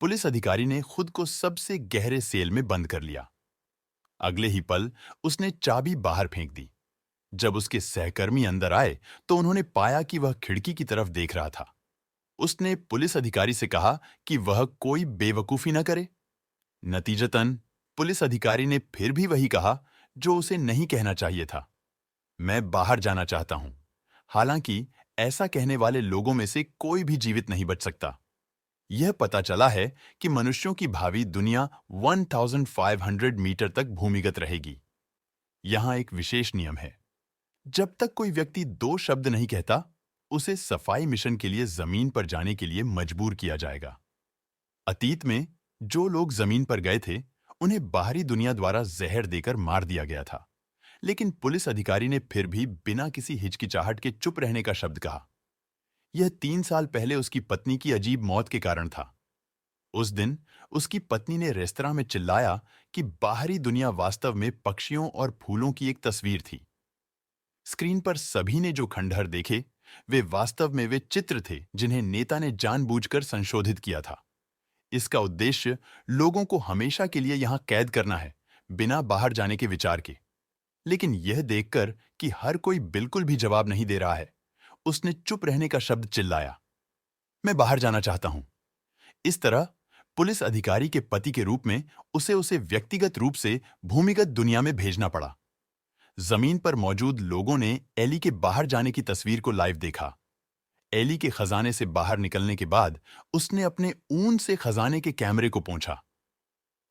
Police अधिकारी ने खुद को सबसे गहरे सेल में बंद कर लिया। अगले ही पल उसने चाबी बाहर फेंक दी। जब उसके सहकर्मी अंदर आए तो उन्होंने पाया कि वह खिड़की की तरफ देख रहा था। उसने पुलिस अधिकारी से कहा कि वह कोई बेवकूफी न करे। नतीजतन पुलिस अधिकारी ने फिर भी वही कहा जो उसे नहीं कहना चाहिए था। मैं बाहर जाना चाहता हूं। हालांकि ऐसा कहने वाले लोगों में से कोई भी जीवित नहीं बच सकता। यह पता चला है कि मनुष्यों की भावी दुनिया 1500 मीटर तक भूमिगत रहेगी। यहां एक विशेष नियम है। जब तक कोई व्यक्ति दो शब्द नहीं कहता, उसे सफाई मिशन के लिए जमीन पर जाने के लिए मजबूर किया जाएगा। अतीत में जो लोग जमीन पर गए थे, उन्हें बाहरी दुनिया द्वारा जहर देकर मार दिया गया था। लेकिन पुलिस अधिकारी ने फिर भी बिना किसी हिचकिचाहट के चुप रहने का शब्द कहा। यह 3 साल पहले उसकी पत्नी की अजीब मौत के कारण था। उस दिन उसकी पत्नी ने रेस्तरां में चिल्लाया कि बाहरी दुनिया वास्तव में पक्षियों और फूलों की एक तस्वीर थी। स्क्रीन पर सभी ने जो खंडहर देखे, वे चित्र थे जिन्हें नेता ने जानबूझकर संशोधित किया था। इसका उद्देश्य लोगों को हमेशा के लिए यहां कैद करना है, बिना बाहर जाने के विचार के। लेकिन यह देखकर कि हर कोई बिल्कुल भी जवाब नहीं दे रहा है, उसने चुप रहने का शब्द चिल्लाया, मैं बाहर जाना चाहता हूं। इस तरह पुलिस अधिकारी के पति के रूप में उसे व्यक्तिगत रूप से भूमिगत दुनिया में भेजना पड़ा। जमीन पर मौजूद लोगों ने एली के बाहर जाने की तस्वीर को लाइव देखा। एली के खजाने से बाहर निकलने के बाद उसने अपने ऊन से खजाने के कैमरे को पोंछा।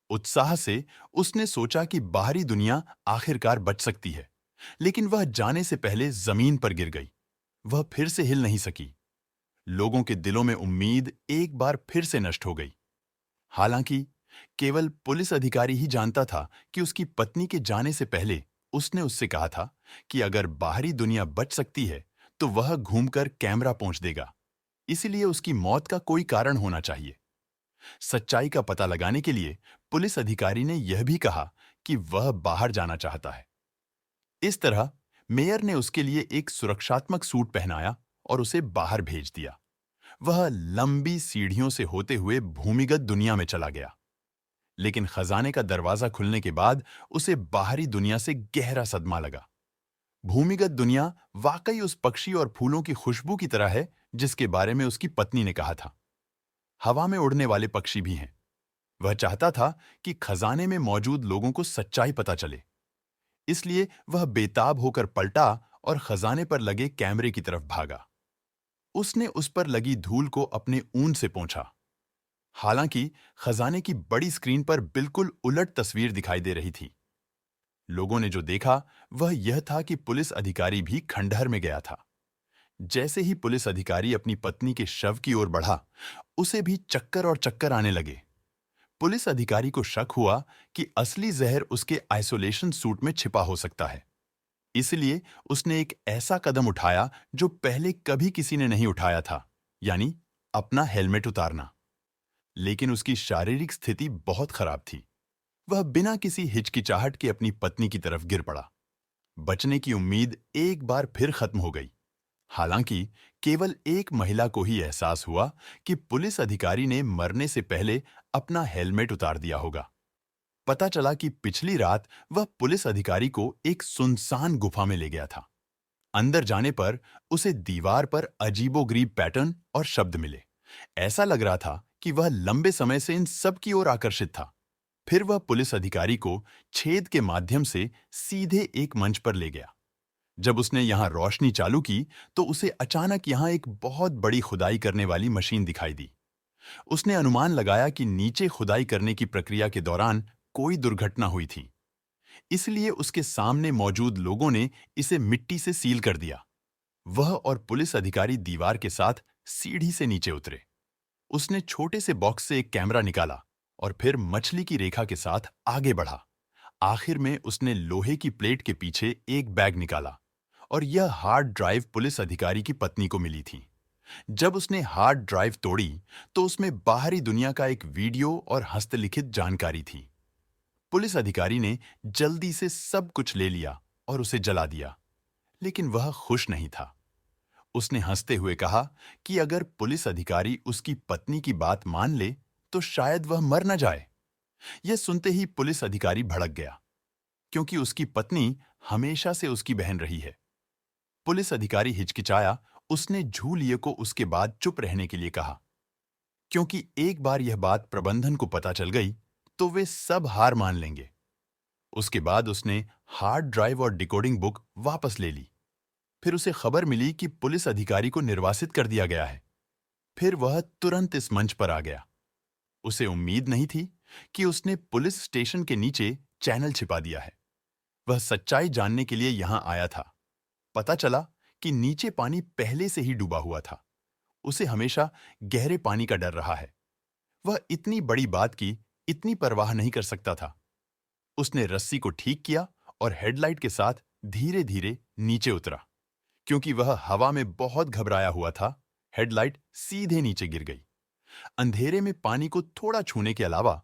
उत्साह से उसने सोचा कि बाहरी दुनिया आखिरकार बच सकती है, लेकिन वह जाने से पहले जमीन पर गिर गई। वह फिर से हिल नहीं सकी। लोगों के दिलों में उम्मीद एक बार फिर से नष्ट हो गई। हालांकि केवल पुलिस अधिकारी ही जानता था कि उसकी पत्नी के जाने से पहले उसने उससे कहा था कि अगर बाहरी दुनिया बच सकती है तो वह घूमकर कैमरा पहुंच देगा। इसीलिए उसकी मौत का कोई कारण होना चाहिए। सच्चाई का पता लगाने के लिए पुलिस अधिकारी ने यह भी कहा कि वह बाहर जाना चाहता है। इस तरह मेयर ने उसके लिए एक सुरक्षात्मक सूट पहनाया और उसे बाहर भेज दिया। वह लंबी सीढ़ियों से होते हुए भूमिगत दुनिया में चला गया। लेकिन खजाने का दरवाजा खुलने के बाद उसे बाहरी दुनिया से गहरा सदमा लगा। भूमिगत दुनिया वाकई उस पक्षी और फूलों की खुशबू की तरह है जिसके बारे में उसकी पत्नी ने कहा था। हवा में उड़ने वाले पक्षी भी हैं। वह चाहता था कि खजाने में मौजूद लोगों को सच्चाई पता चले। इसलिए वह बेताब होकर पलटा और खजाने पर लगे कैमरे की तरफ भागा। उसने उस पर लगी धूल को अपने ऊन से पोंछा। हालांकि खजाने की बड़ी स्क्रीन पर बिल्कुल उलट तस्वीर दिखाई दे रही थी। लोगों ने जो देखा वह यह था कि पुलिस अधिकारी भी खंडहर में गया था। जैसे ही पुलिस अधिकारी अपनी पत्नी के शव की ओर बढ़ा, उसे भी चक्कर और चक्कर आने लगे। पुलिस अधिकारी को शक हुआ कि असली जहर उसके आइसोलेशन सूट में छिपा हो सकता है। इसलिए उसने एक ऐसा कदम उठाया जो पहले कभी किसी ने नहीं उठाया था, यानी अपना हेलमेट उतारना। लेकिन उसकी शारीरिक स्थिति बहुत खराब थी। वह बिना किसी हिचकिचाहट के अपनी पत्नी की तरफ गिर पड़ा। बचने की उम्मीद एक बार फिर खत्म हो गई। हालांकि केवल एक महिला को ही एहसास हुआ कि पुलिस अधिकारी ने मरने से पहले अपना हेलमेट उतार दिया होगा। पता चला कि पिछली रात वह पुलिस अधिकारी को एक सुनसान गुफा में ले गया था। अंदर जाने पर उसे दीवार पर अजीबोगरीब पैटर्न और शब्द मिले। ऐसा लग रहा था कि वह लंबे समय से इन सब की ओर आकर्षित था। फिर वह पुलिस अधिकारी को छेद के माध्यम से सीधे एक मंच पर ले गया। जब उसने यहां रोशनी चालू की तो उसे अचानक यहां एक बहुत बड़ी खुदाई करने वाली मशीन दिखाई दी। उसने अनुमान लगाया कि नीचे खुदाई करने की प्रक्रिया के दौरान कोई दुर्घटना हुई थी। इसलिए उसके सामने मौजूद लोगों ने इसे मिट्टी से सील कर दिया। वह और पुलिस अधिकारी दीवार के साथ सीढ़ी से नीचे उतरे। उसने छोटे से बॉक्स से एक कैमरा निकाला और फिर मछली की रेखा के साथ आगे बढ़ा। आखिर में उसने लोहे की प्लेट के पीछे एक बैग निकाला और यह हार्ड ड्राइव पुलिस अधिकारी की पत्नी को मिली थी। जब उसने हार्ड ड्राइव तोड़ी तो उसमें बाहरी दुनिया का एक वीडियो और हस्तलिखित जानकारी थी। पुलिस अधिकारी ने जल्दी से सब कुछ ले लिया और उसे जला दिया, लेकिन वह खुश नहीं था। उसने हंसते हुए कहा कि अगर पुलिस अधिकारी उसकी पत्नी की बात मान ले तो शायद वह मर न जाए। यह सुनते ही पुलिस अधिकारी भड़क गया, क्योंकि उसकी पत्नी हमेशा से उसकी बहन रही है। पुलिस अधिकारी हिचकिचाया, उसने झूलिए को उसके बाद चुप रहने के लिए कहा, क्योंकि एक बार यह बात प्रबंधन को पता चल गई तो वे सब हार मान लेंगे। उसके बाद उसने हार्ड ड्राइव और डिकोडिंग बुक वापस ले ली। फिर उसे खबर मिली कि पुलिस अधिकारी को निर्वासित कर दिया गया है। फिर वह तुरंत इस मंच पर आ गया। उसे उम्मीद नहीं थी कि उसने पुलिस स्टेशन के नीचे चैनल छिपा दिया है। वह सच्चाई जानने के लिए यहां आया था। पता चला कि नीचे पानी पहले से ही डूबा हुआ था। उसे हमेशा गहरे पानी का डर रहा है। वह इतनी बड़ी बात की इतनी परवाह नहीं कर सकता था। उसने रस्सी को ठीक किया और हेडलाइट के साथ धीरे धीरे नीचे उतरा। क्योंकि वह हवा में बहुत घबराया हुआ था, हेडलाइट सीधे नीचे गिर गई। अंधेरे में पानी को थोड़ा छूने के अलावा